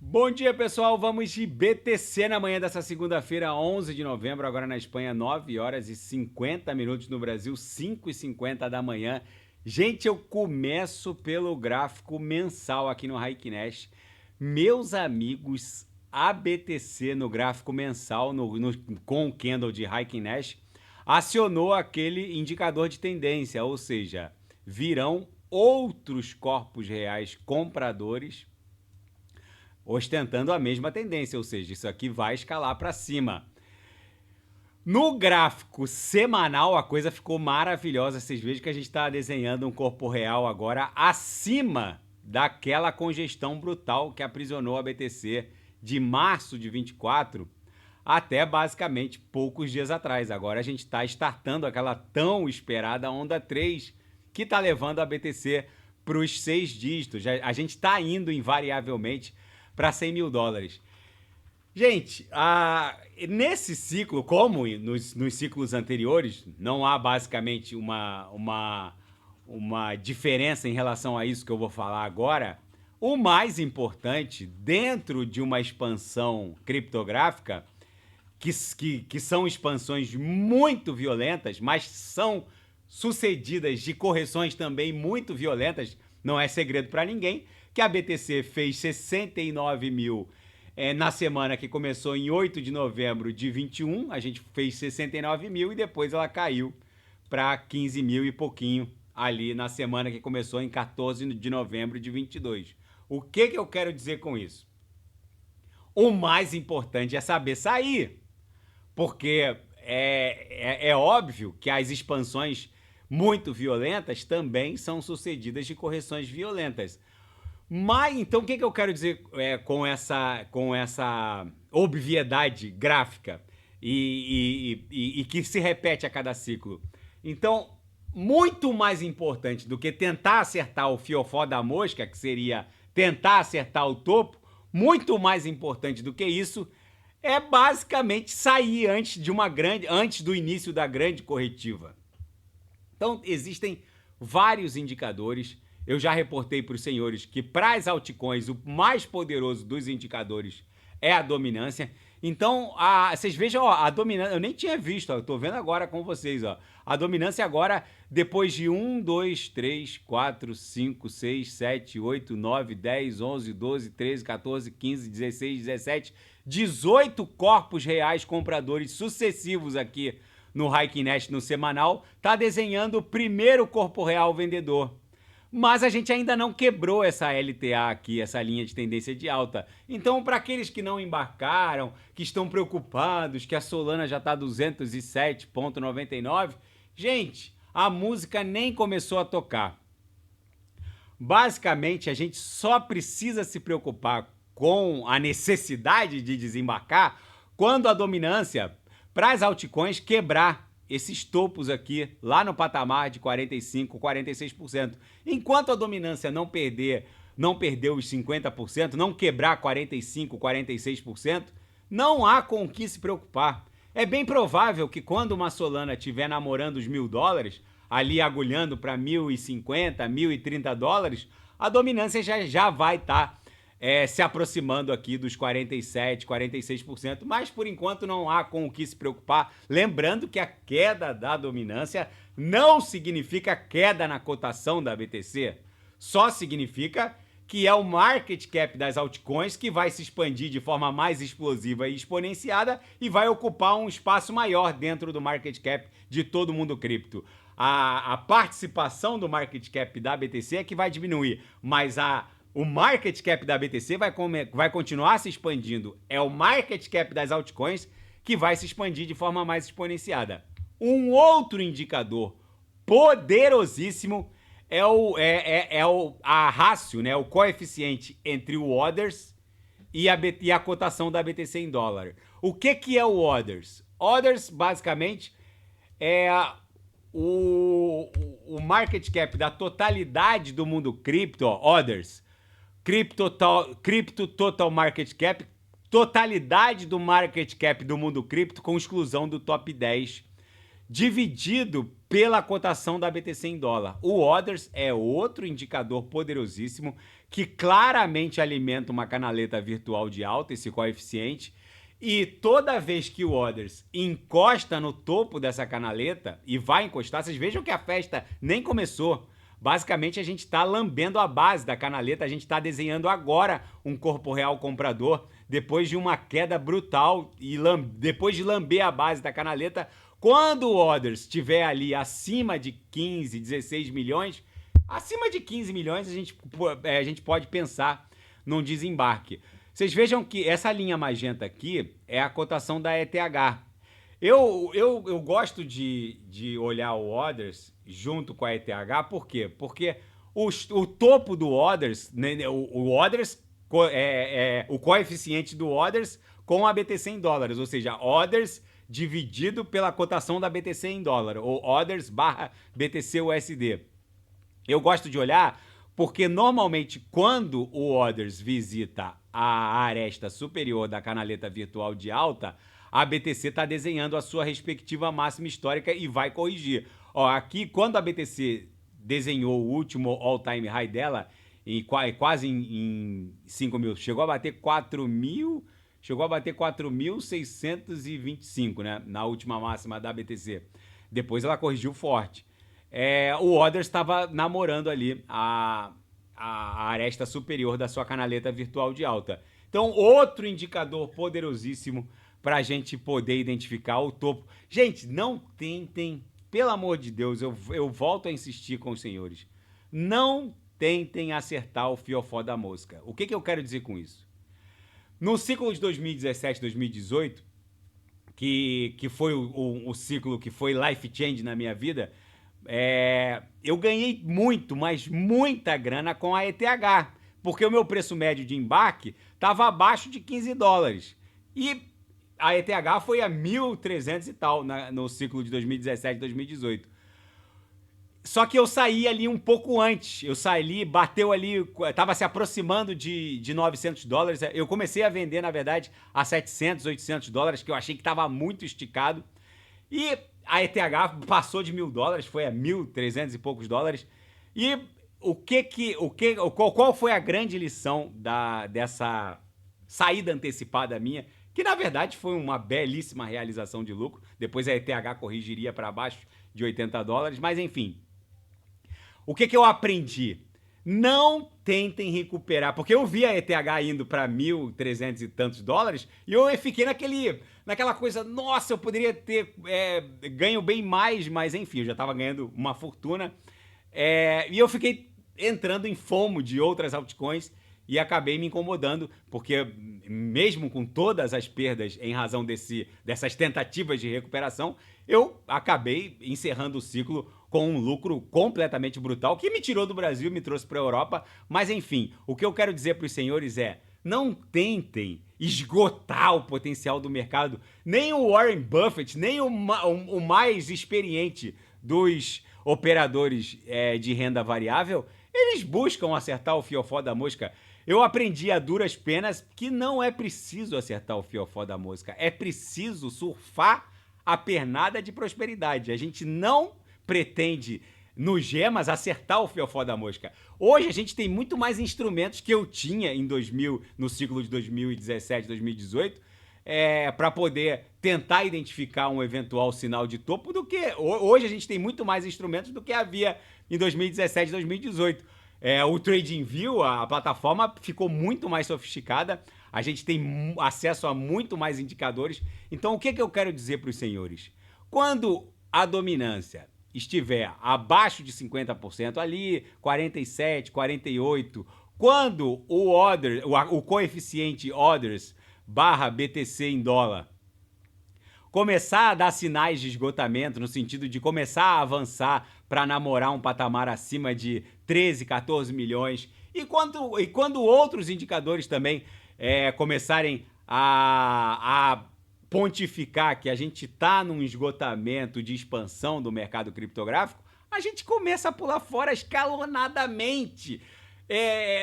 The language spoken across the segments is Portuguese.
Bom dia, pessoal. Vamos de BTC na manhã dessa segunda-feira, 11 de novembro. Agora na Espanha, 9 horas e 50 minutos. No Brasil, 5h50 da manhã. Gente, eu começo pelo gráfico mensal aqui no Raikkonen. Meus amigos, a BTC no gráfico mensal, com o candle de Raikkonen, acionou aquele indicador de tendência, ou seja, virão outros corpos reais compradores ostentando a mesma tendência, ou seja, isso aqui vai escalar para cima. No gráfico semanal, a coisa ficou maravilhosa. Vocês vejam que a gente está desenhando um corpo real agora acima daquela congestão brutal que aprisionou a BTC de março de 24 até basicamente poucos dias atrás. Agora a gente está startando aquela tão esperada onda 3 que está levando a BTC para os 6 dígitos. A gente está indo invariavelmente para 100 mil dólares. Gente, nesse ciclo, como nos ciclos anteriores, não há basicamente uma diferença em relação a isso que eu vou falar agora. O mais importante, dentro de uma expansão criptográfica, que são expansões muito violentas, mas são sucedidas de correções também muito violentas, não é segredo para ninguém, que a BTC fez 69 mil na semana que começou em 8 de novembro de 21, a gente fez 69 mil e depois ela caiu para 15 mil e pouquinho ali na semana que começou em 14 de novembro de 22. O que eu quero dizer com isso? O mais importante é saber sair, porque é óbvio que as expansões muito violentas também são sucedidas de correções violentas. Mas, então, o que eu quero dizer com essa obviedade gráfica e que se repete a cada ciclo? Então, muito mais importante do que tentar acertar o fiofó da mosca, que seria tentar acertar o topo, muito mais importante do que isso é basicamente sair antes do início da grande corretiva. Então, existem vários indicadores. Eu já reportei para os senhores que para as altcoins o mais poderoso dos indicadores é a dominância. Então, vocês vejam, ó, a dominância, eu nem tinha visto, ó, eu tô vendo agora com vocês, ó. A dominância agora, depois de 1, 2, 3, 4, 5, 6, 7, 8, 9, 10, 11, 12, 13, 14, 15, 16, 17, 18 corpos reais compradores sucessivos aqui no Raikkonen no semanal, tá desenhando o primeiro corpo real vendedor. Mas a gente ainda não quebrou essa LTA aqui, essa linha de tendência de alta. Então, para aqueles que não embarcaram, que estão preocupados, que a Solana já está 207,99, gente, a música nem começou a tocar. Basicamente, a gente só precisa se preocupar com a necessidade de desembarcar quando a dominância para as altcoins quebrar esses topos aqui, lá no patamar de 45%, 46%. Enquanto a dominância não perder os 50%, não quebrar 45%, 46%, não há com o que se preocupar. É bem provável que quando uma Solana estiver namorando os $1.000, ali agulhando para 1.050, 1.030 dólares, a dominância já vai estar se aproximando aqui dos 47%, 46%, mas por enquanto não há com o que se preocupar. Lembrando que a queda da dominância não significa queda na cotação da BTC, só significa que é o market cap das altcoins que vai se expandir de forma mais explosiva e exponenciada e vai ocupar um espaço maior dentro do market cap de todo mundo cripto. A participação do market cap da BTC é que vai diminuir, mas o market cap da BTC vai continuar se expandindo. É o market cap das altcoins que vai se expandir de forma mais exponenciada. Um outro indicador poderosíssimo é a rácio, né, o coeficiente entre o Others e a cotação da BTC em dólar. O que é o Others? Others, basicamente, é o market cap da totalidade do mundo cripto, Others. Crypto Total Market Cap, totalidade do market cap do mundo cripto, com exclusão do top 10 dividido pela cotação da BTC em dólar. O Others é outro indicador poderosíssimo que claramente alimenta uma canaleta virtual de alta, esse coeficiente, e toda vez que o Others encosta no topo dessa canaleta, e vai encostar, vocês vejam que a festa nem começou. Basicamente, a gente está lambendo a base da canaleta, a gente está desenhando agora um corpo real comprador, depois de uma queda brutal, e depois de lamber a base da canaleta. Quando o Others estiver ali acima de 15, 16 milhões, acima de 15 milhões a gente pode pensar num desembarque. Vocês vejam que essa linha magenta aqui é a cotação da ETH. Eu gosto de olhar o Others junto com a ETH, por quê? Porque o topo do Others, né, o Others é o coeficiente do Others com a BTC em dólares, ou seja, Others dividido pela cotação da BTC em dólar, ou Others barra BTC USD. Eu gosto de olhar porque normalmente quando o Others visita a aresta superior da canaleta virtual de alta, a BTC está desenhando a sua respectiva máxima histórica e vai corrigir. Ó, aqui, quando a BTC desenhou o último all-time high dela, quase em 5 mil, chegou a bater 4.625, né? Na última máxima da BTC. Depois ela corrigiu forte. O Others estava namorando ali a aresta superior da sua canaleta virtual de alta. Então, outro indicador poderosíssimo para a gente poder identificar o topo. Gente, não tentem, pelo amor de Deus, eu volto a insistir com os senhores, não tentem acertar o fiofó da mosca. O que eu quero dizer com isso? No ciclo de 2017, 2018, que foi o ciclo que foi life change na minha vida, eu ganhei muito, mas muita grana com a ETH, porque o meu preço médio de embarque estava abaixo de 15 dólares. E a ETH foi a 1.300 e tal no ciclo de 2017, 2018. Só que eu saí ali um pouco antes. Eu saí, bateu ali, estava se aproximando de 900 dólares. Eu comecei a vender, na verdade, a 700, 800 dólares, que eu achei que estava muito esticado. E a ETH passou de 1.000 dólares, foi a 1.300 e poucos dólares. E qual foi a grande lição dessa saída antecipada minha? Que, na verdade, foi uma belíssima realização de lucro. Depois a ETH corrigiria para baixo de 80 dólares, mas enfim. O que eu aprendi? Não tentem recuperar, porque eu vi a ETH indo para 1.300 e tantos dólares e eu fiquei naquela coisa, nossa, eu poderia ter ganho bem mais, mas enfim, eu já estava ganhando uma fortuna. E eu fiquei entrando em FOMO de outras altcoins e acabei me incomodando, porque mesmo com todas as perdas em razão dessas tentativas de recuperação, eu acabei encerrando o ciclo com um lucro completamente brutal, que me tirou do Brasil e me trouxe para a Europa. Mas enfim, o que eu quero dizer para os senhores é, não tentem esgotar o potencial do mercado. Nem o Warren Buffett, nem o mais experiente dos operadores de renda variável, eles buscam acertar o fiofó da mosca. Eu aprendi a duras penas que não é preciso acertar o fiofó da mosca, é preciso surfar a pernada de prosperidade. A gente não pretende, nos gemas, acertar o fiofó da mosca. Hoje a gente tem muito mais instrumentos que eu tinha no ciclo de 2017, 2018, para poder tentar identificar um eventual sinal de topo do que... Hoje a gente tem muito mais instrumentos do que havia em 2017, 2018. O TradingView, a plataforma, ficou muito mais sofisticada. A gente tem acesso a muito mais indicadores. Então, o que eu quero dizer para os senhores? Quando a dominância estiver abaixo de 50%, ali 47%, 48%, quando o coeficiente Others barra BTC em dólar começar a dar sinais de esgotamento, no sentido de começar a avançar para namorar um patamar acima de 13, 14 milhões, e quando outros indicadores também começarem a pontificar que a gente está num esgotamento de expansão do mercado criptográfico, a gente começa a pular fora escalonadamente.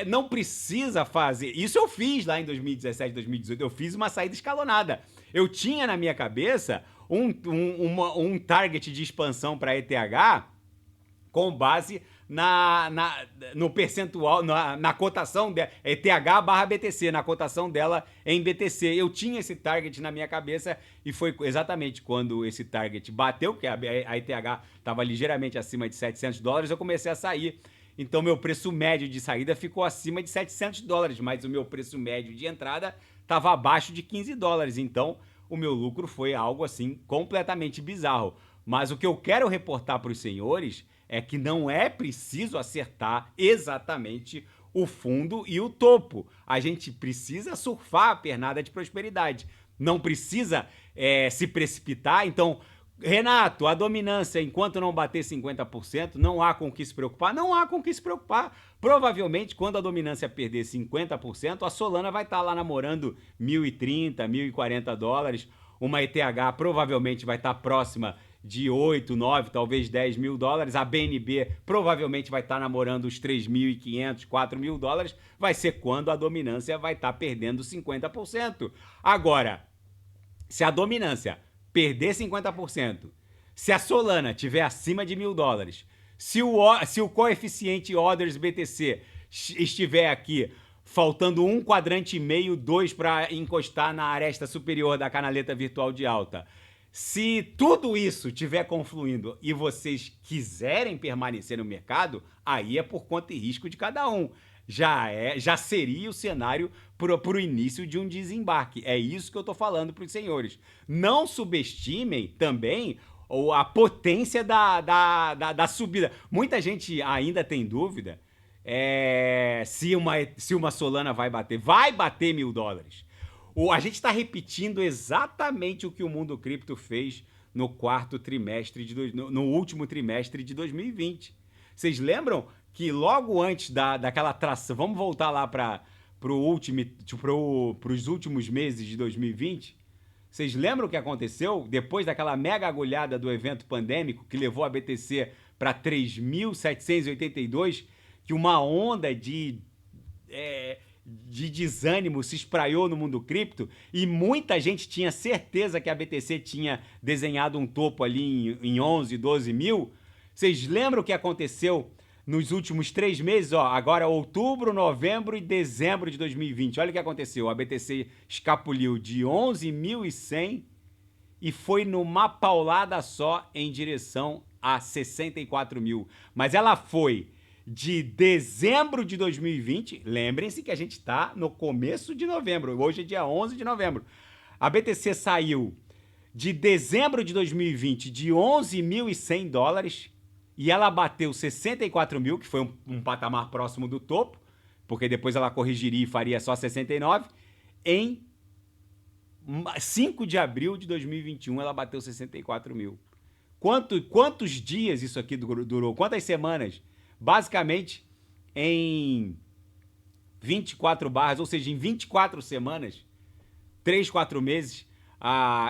Não precisa fazer... Isso eu fiz lá em 2017, 2018. Eu fiz uma saída escalonada. Eu tinha na minha cabeça um target de expansão para ETH com base no percentual, na cotação dela, ETH/BTC, na cotação dela em BTC. Eu tinha esse target na minha cabeça e foi exatamente quando esse target bateu, que a ETH estava ligeiramente acima de $700, eu comecei a sair. Então, meu preço médio de saída ficou acima de $700, mas o meu preço médio de entrada estava abaixo de $15. Então, o meu lucro foi algo assim completamente bizarro. Mas o que eu quero reportar para os senhores é que não é preciso acertar exatamente o fundo e o topo. A gente precisa surfar a pernada de prosperidade. Não precisa se precipitar. Então, Renato, a dominância, enquanto não bater 50%, não há com o que se preocupar? Não há com o que se preocupar. Provavelmente, quando a dominância perder 50%, a Solana vai estar lá namorando $1.030, $1.040. Uma ETH provavelmente vai estar próxima de 8, 9, talvez $10.000. A BNB provavelmente vai estar namorando os $3.500, $4.000. Vai ser quando a dominância vai estar perdendo 50%. Agora, se a dominância perder 50%, se a Solana tiver acima de $1.000, se o coeficiente Orders BTC estiver aqui faltando 1,5 quadrante, 2 para encostar na aresta superior da canaleta virtual de alta, se tudo isso estiver confluindo e vocês quiserem permanecer no mercado, aí é por conta e risco de cada um. Já seria o cenário para o início de um desembarque. É isso que eu estou falando para os senhores. Não subestimem também a potência da subida. Muita gente ainda tem dúvida se uma Solana vai bater. Vai bater $1.000. A gente está repetindo exatamente o que o mundo cripto fez no no último trimestre de 2020. Vocês lembram que logo antes daquela tração, vamos voltar lá para os últimos meses de 2020? Vocês lembram o que aconteceu depois daquela mega agulhada do evento pandêmico que levou a BTC para 3.782, que uma onda de desânimo se espraiou no mundo cripto e muita gente tinha certeza que a BTC tinha desenhado um topo ali em 11, 12 mil? Vocês lembram o que aconteceu nos últimos 3 meses? Agora outubro, novembro e dezembro de 2020. Olha o que aconteceu. A BTC escapuliu de 11.100 e foi numa paulada só em direção a 64 mil. Mas ela foi de dezembro de 2020, lembrem-se que a gente está no começo de novembro, hoje é dia 11 de novembro. A BTC saiu de dezembro de 2020 de $11.100 e ela bateu 64 mil, que foi um patamar próximo do topo, porque depois ela corrigiria e faria só 69. Em 5 de abril de 2021 ela bateu 64 mil. Quantos dias isso aqui durou? Quantas semanas? Basicamente, em 24 barras, ou seja, em 24 semanas, 3, 4 meses,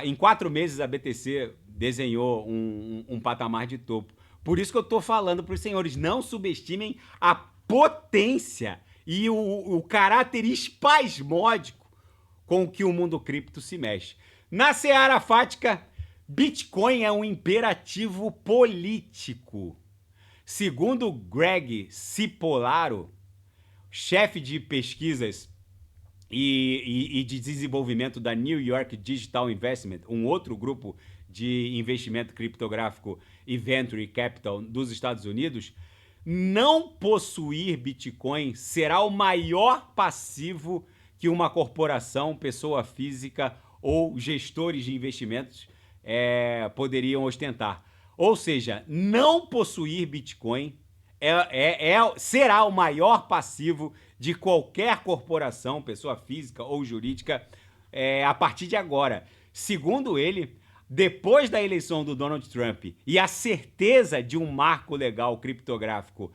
em 4 meses a BTC desenhou um patamar de topo. Por isso que eu estou falando para os senhores, não subestimem a potência e o caráter espasmódico com que o mundo cripto se mexe. Na seara fática, Bitcoin é um imperativo político. Segundo Greg Cipollaro, chefe de pesquisas e de desenvolvimento da New York Digital Investment, um outro grupo de investimento criptográfico e venture capital dos Estados Unidos, não possuir Bitcoin será o maior passivo que uma corporação, pessoa física ou gestores de investimentos poderiam ostentar. Ou seja, não possuir Bitcoin será o maior passivo de qualquer corporação, pessoa física ou jurídica, a partir de agora. Segundo ele, depois da eleição do Donald Trump e a certeza de um marco legal criptográfico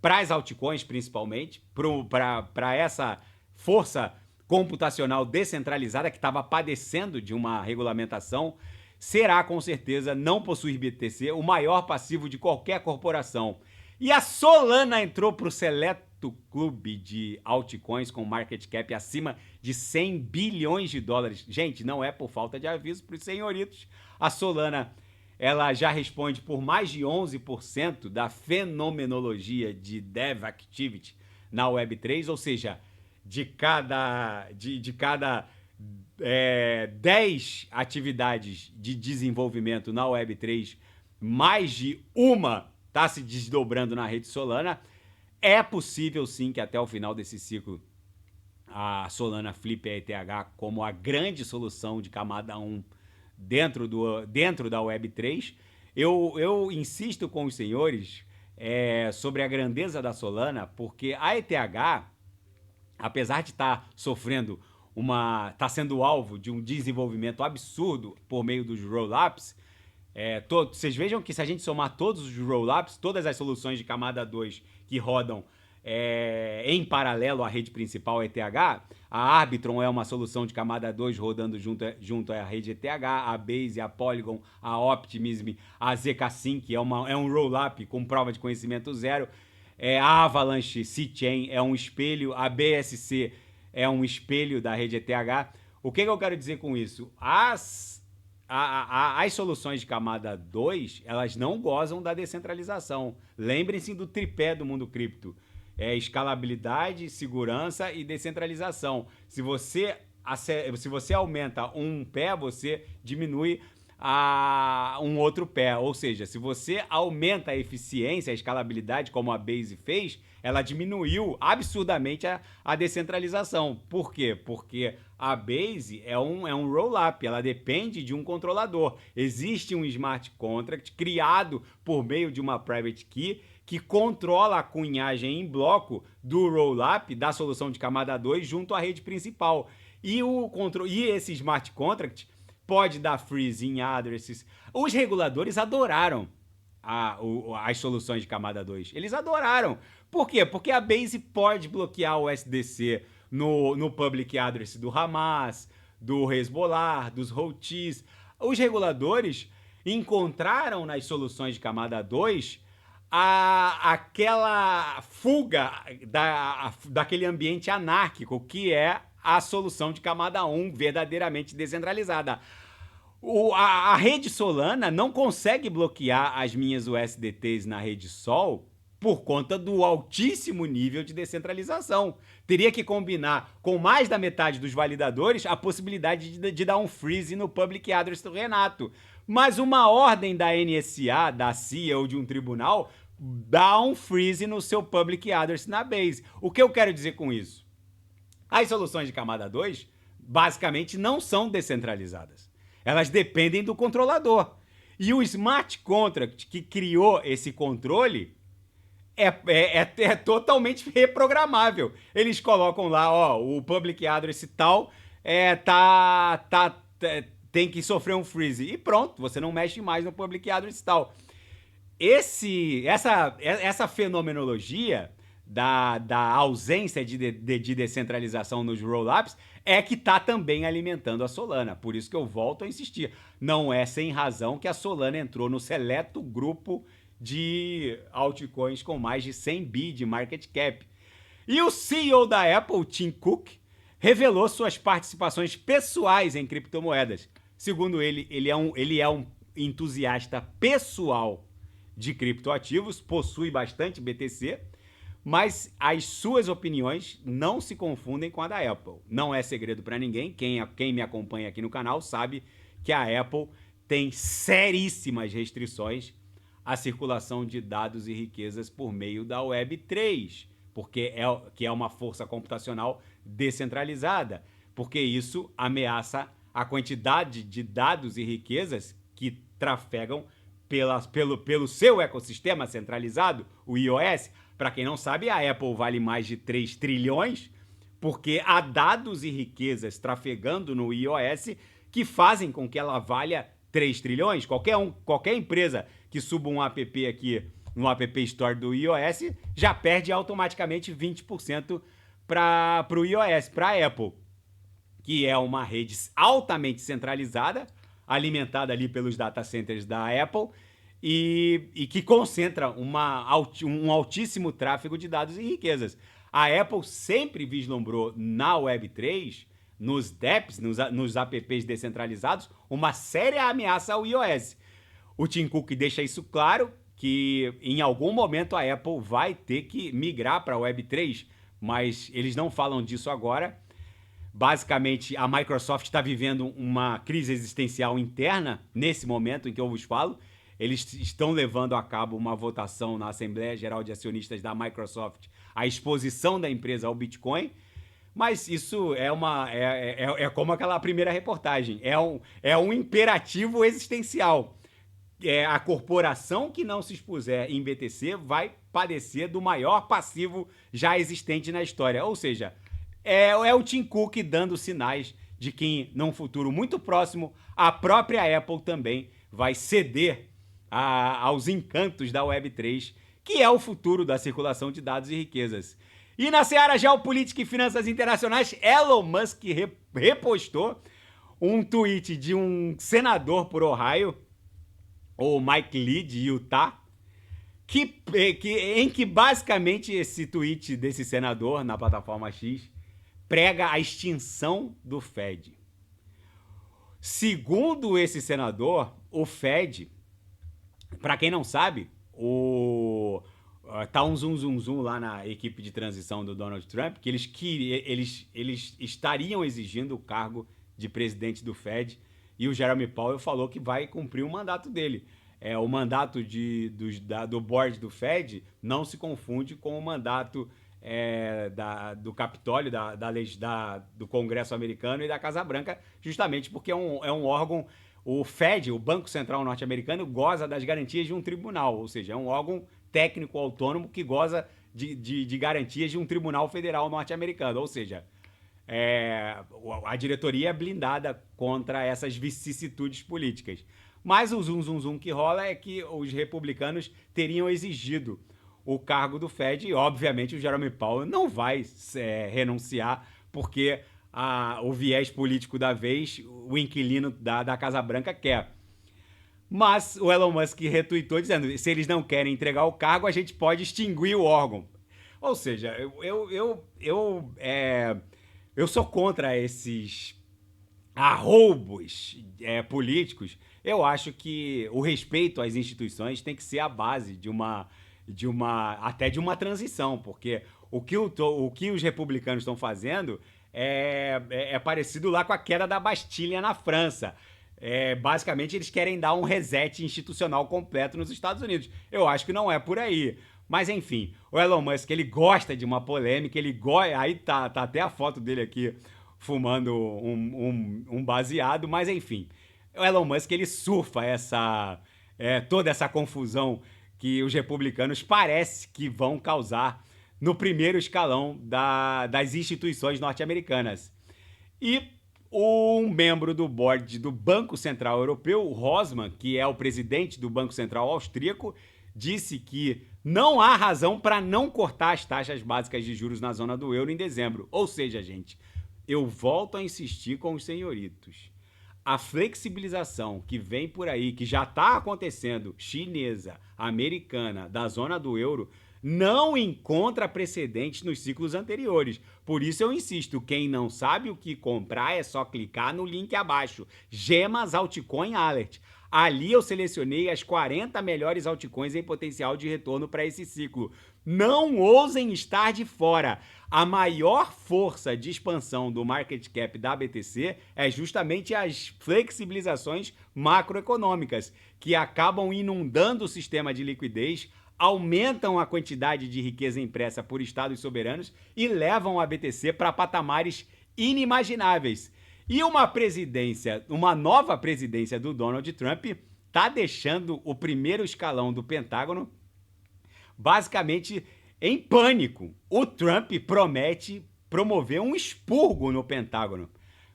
para as altcoins, principalmente, para essa força computacional descentralizada que estava padecendo de uma regulamentação, será, com certeza, não possuir BTC, o maior passivo de qualquer corporação. E a Solana entrou para o seleto seleto clube de altcoins com market cap acima de 100 bilhões de dólares. Gente, não é por falta de aviso para os senhoritos. A Solana, ela já responde por mais de 11% da fenomenologia de Dev Activity na Web3, ou seja, de cada 10 atividades de desenvolvimento na Web3, mais de uma está se desdobrando na rede Solana. É possível sim que até o final desse ciclo a Solana flipe a ETH como a grande solução de camada 1 dentro da Web3. Eu insisto com os senhores sobre a grandeza da Solana, porque a ETH, apesar de estar sofrendo está sendo alvo de um desenvolvimento absurdo por meio dos rollups, vocês vejam que se a gente somar todos os rollups, todas as soluções de camada 2 que rodam em paralelo à rede principal ETH, a Arbitrum é uma solução de camada 2 rodando junto à rede ETH, a Base, a Polygon, a Optimism, a zk-Sync é um rollup com prova de conhecimento zero, a Avalanche C-Chain é um espelho, a BSC é um espelho da rede ETH. O que eu quero dizer com isso? As soluções de camada 2, elas não gozam da descentralização. Lembrem-se do tripé do mundo cripto. Escalabilidade, segurança e descentralização. Se você aumenta um pé, você diminui um outro pé. Ou seja, se você aumenta a eficiência, a escalabilidade, como a Base fez, ela diminuiu absurdamente a descentralização. Por quê? Porque a Base é um roll-up, ela depende de um controlador. Existe um smart contract criado por meio de uma private key que controla a cunhagem em bloco do roll-up da solução de camada 2 junto à rede principal. E esse smart contract pode dar freeze em addresses. Os reguladores adoraram as soluções de camada 2. Eles adoraram. Por quê? Porque a Base pode bloquear o SDC no public address do Hamas, do Hezbollah, dos Houthis. Os reguladores encontraram nas soluções de camada 2 aquela fuga daquele ambiente anárquico que é a solução de camada 1 verdadeiramente descentralizada. A rede Solana não consegue bloquear as minhas USDTs na rede Sol por conta do altíssimo nível de descentralização. Teria que combinar com mais da metade dos validadores a possibilidade de dar um freeze no public address do Renato. Mas uma ordem da NSA, da CIA ou de um tribunal dá um freeze no seu public address na Base. O que eu quero dizer com isso? As soluções de camada 2 basicamente não são descentralizadas. Elas dependem do controlador. E o smart contract que criou esse controle é totalmente reprogramável. Eles colocam lá, o public address tal tem que sofrer um freeze. E pronto, você não mexe mais no public address tal. Essa fenomenologia da ausência de descentralização nos rollups é que está também alimentando a Solana. Por isso que eu volto a insistir. Não é sem razão que a Solana entrou no seleto grupo de altcoins com mais de 100 bi de market cap. E o CEO da Apple, Tim Cook, revelou suas participações pessoais em criptomoedas. Segundo ele, ele é um entusiasta pessoal de criptoativos, possui bastante BTC, mas as suas opiniões não se confundem com a da Apple. Não é segredo para ninguém, quem me acompanha aqui no canal sabe que a Apple tem seríssimas restrições à circulação de dados e riquezas por meio da Web3, porque é uma força computacional descentralizada, porque isso ameaça a quantidade de dados e riquezas que trafegam pelo seu ecossistema centralizado, o iOS. Para quem não sabe, a Apple vale mais de 3 trilhões, porque há dados e riquezas trafegando no iOS que fazem com que ela valha 3 trilhões. Qualquer empresa que suba um app aqui no App Store do iOS já perde automaticamente 20% para o iOS, para a Apple, que é uma rede altamente centralizada, alimentada ali pelos data centers da Apple, e que concentra um altíssimo tráfego de dados e riquezas. A Apple sempre vislumbrou na Web3, nos dApps, nos apps descentralizados, uma séria ameaça ao iOS. O Tim Cook deixa isso claro, que em algum momento a Apple vai ter que migrar para a Web3, mas eles não falam disso agora. Basicamente, a Microsoft está vivendo uma crise existencial interna nesse momento em que eu vos falo. Eles estão levando a cabo uma votação na Assembleia Geral de Acionistas da Microsoft, a exposição da empresa ao Bitcoin. Mas isso é como aquela primeira reportagem, é um imperativo existencial. A corporação que não se expuser em BTC vai padecer do maior passivo já existente na história. Ou seja, é o Tim Cook dando sinais de que, num futuro muito próximo, a própria Apple também vai ceder aos encantos da Web3, que é o futuro da circulação de dados e riquezas. E na seara geopolítica e finanças internacionais, Elon Musk repostou um tweet de um senador por Ohio, o Mike Lee, de Utah, em que basicamente esse tweet desse senador na plataforma X prega a extinção do Fed. Segundo esse senador, o Fed, para quem não sabe, tá um zoom lá na equipe de transição do Donald Trump, que eles estariam exigindo o cargo de presidente do Fed, e o Jeremy Powell falou que vai cumprir o mandato dele. O mandato do board do Fed não se confunde com o mandato do Capitólio, do Congresso americano e da Casa Branca, justamente porque é um órgão. O Fed, o Banco Central norte-americano, goza das garantias de um tribunal, ou seja, é um órgão técnico autônomo que goza de garantias de um tribunal federal norte-americano, ou seja, a diretoria é blindada contra essas vicissitudes políticas. Mas o zoom que rola é que os republicanos teriam exigido o cargo do Fed e, obviamente, o Jeremy Powell não vai renunciar, porque o viés político da vez, o inquilino da Casa Branca quer. Mas o Elon Musk retweetou dizendo, se eles não querem entregar o cargo, a gente pode extinguir o órgão. Ou seja, eu sou contra esses arroubos políticos. Eu acho que o respeito às instituições tem que ser a base até de uma transição, porque o que os republicanos estão fazendo é parecido lá com a queda da Bastilha na França. Basicamente, eles querem dar um reset institucional completo nos Estados Unidos. Eu acho que não é por aí. Mas, enfim, o Elon Musk, ele gosta de uma polêmica, aí tá até a foto dele aqui fumando um baseado, mas, enfim, o Elon Musk, ele surfa toda essa confusão que os republicanos parece que vão causar no primeiro escalão das instituições norte-americanas. E um membro do board do Banco Central Europeu, o Rosman, que é o presidente do Banco Central Austríaco, disse que não há razão para não cortar as taxas básicas de juros na zona do euro em dezembro. Ou seja, gente, eu volto a insistir com os senhoritos. A flexibilização que vem por aí, que já está acontecendo, chinesa, americana, da zona do euro, não encontra precedentes nos ciclos anteriores. Por isso eu insisto, quem não sabe o que comprar é só clicar no link abaixo, Gemas Altcoin Alert. Ali eu selecionei as 40 melhores altcoins em potencial de retorno para esse ciclo. Não ousem estar de fora. A maior força de expansão do market cap da BTC é justamente as flexibilizações macroeconômicas, que acabam inundando o sistema de liquidez, aumentam a quantidade de riqueza impressa por estados soberanos e levam a BTC para patamares inimagináveis. E uma nova presidência do Donald Trump está deixando o primeiro escalão do Pentágono basicamente em pânico. O Trump promete promover um expurgo no Pentágono.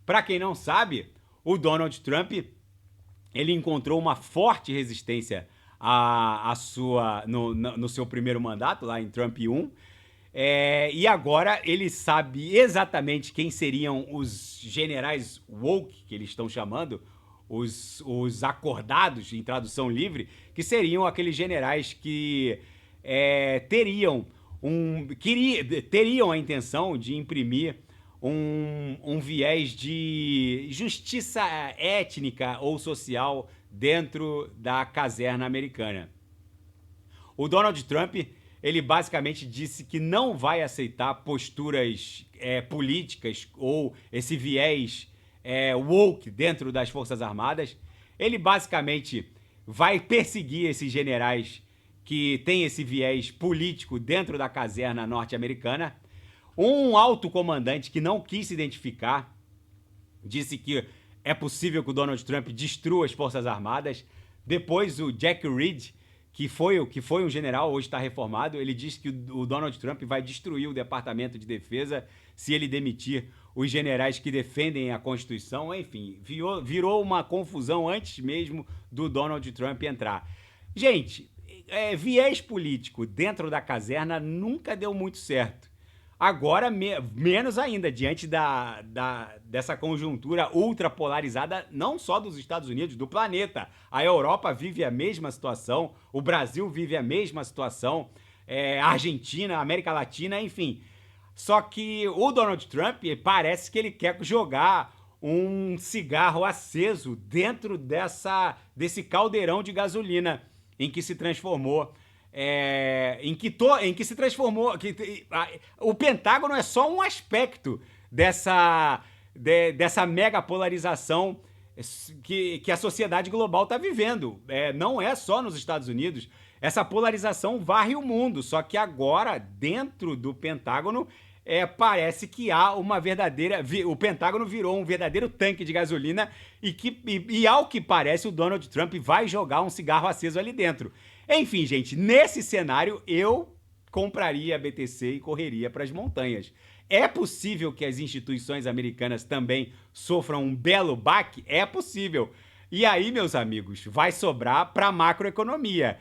Para quem não sabe, o Donald Trump ele encontrou uma forte resistência no seu primeiro mandato, lá em Trump 1, e agora ele sabe exatamente quem seriam os generais woke, que eles estão chamando, os acordados, em tradução livre, que seriam aqueles generais que teriam a intenção de imprimir um viés de justiça étnica ou social dentro da caserna americana. O Donald Trump, ele basicamente disse que não vai aceitar posturas políticas ou esse viés woke dentro das Forças Armadas. Ele basicamente vai perseguir esses generais que têm esse viés político dentro da caserna norte-americana. Um alto comandante que não quis se identificar disse que é possível que o Donald Trump destrua as Forças Armadas. Depois o Jack Reed, que foi um general, hoje está reformado, ele disse que o Donald Trump vai destruir o Departamento de Defesa se ele demitir os generais que defendem a Constituição. Enfim, virou uma confusão antes mesmo do Donald Trump entrar. Gente, viés político dentro da caserna nunca deu muito certo. Agora, menos ainda, diante dessa conjuntura ultra polarizada, não só dos Estados Unidos, do planeta. A Europa vive a mesma situação, o Brasil vive a mesma situação, a Argentina, a América Latina, enfim. Só que o Donald Trump parece que ele quer jogar um cigarro aceso dentro desse caldeirão de gasolina em que se transformou. Em que se transformou. O Pentágono é só um aspecto dessa mega polarização que a sociedade global está vivendo. Não é só nos Estados Unidos. Essa polarização varre o mundo. Só que agora, dentro do Pentágono, parece que há uma verdadeira... O Pentágono virou um verdadeiro tanque de gasolina e ao que parece, o Donald Trump vai jogar um cigarro aceso ali dentro. Enfim, gente, nesse cenário, eu compraria a BTC e correria para as montanhas. É possível que as instituições americanas também sofram um belo baque? É possível. E aí, meus amigos, vai sobrar para a macroeconomia.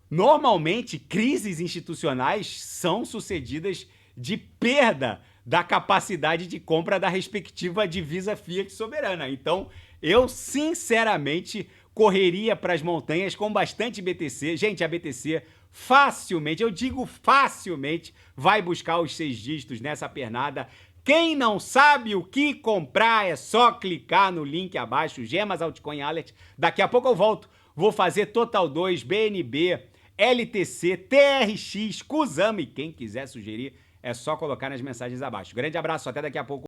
Normalmente, crises institucionais são sucedidas de perda da capacidade de compra da respectiva divisa fiat soberana. Então, eu sinceramente correria para as montanhas com bastante BTC. Gente, a BTC facilmente, eu digo facilmente, vai buscar os 6 dígitos nessa pernada. Quem não sabe o que comprar, é só clicar no link abaixo, Gemas Altcoin Alert. Daqui a pouco eu volto. Vou fazer Total 2, BNB, LTC, TRX, Kusama. E quem quiser sugerir, é só colocar nas mensagens abaixo. Grande abraço, até daqui a pouco.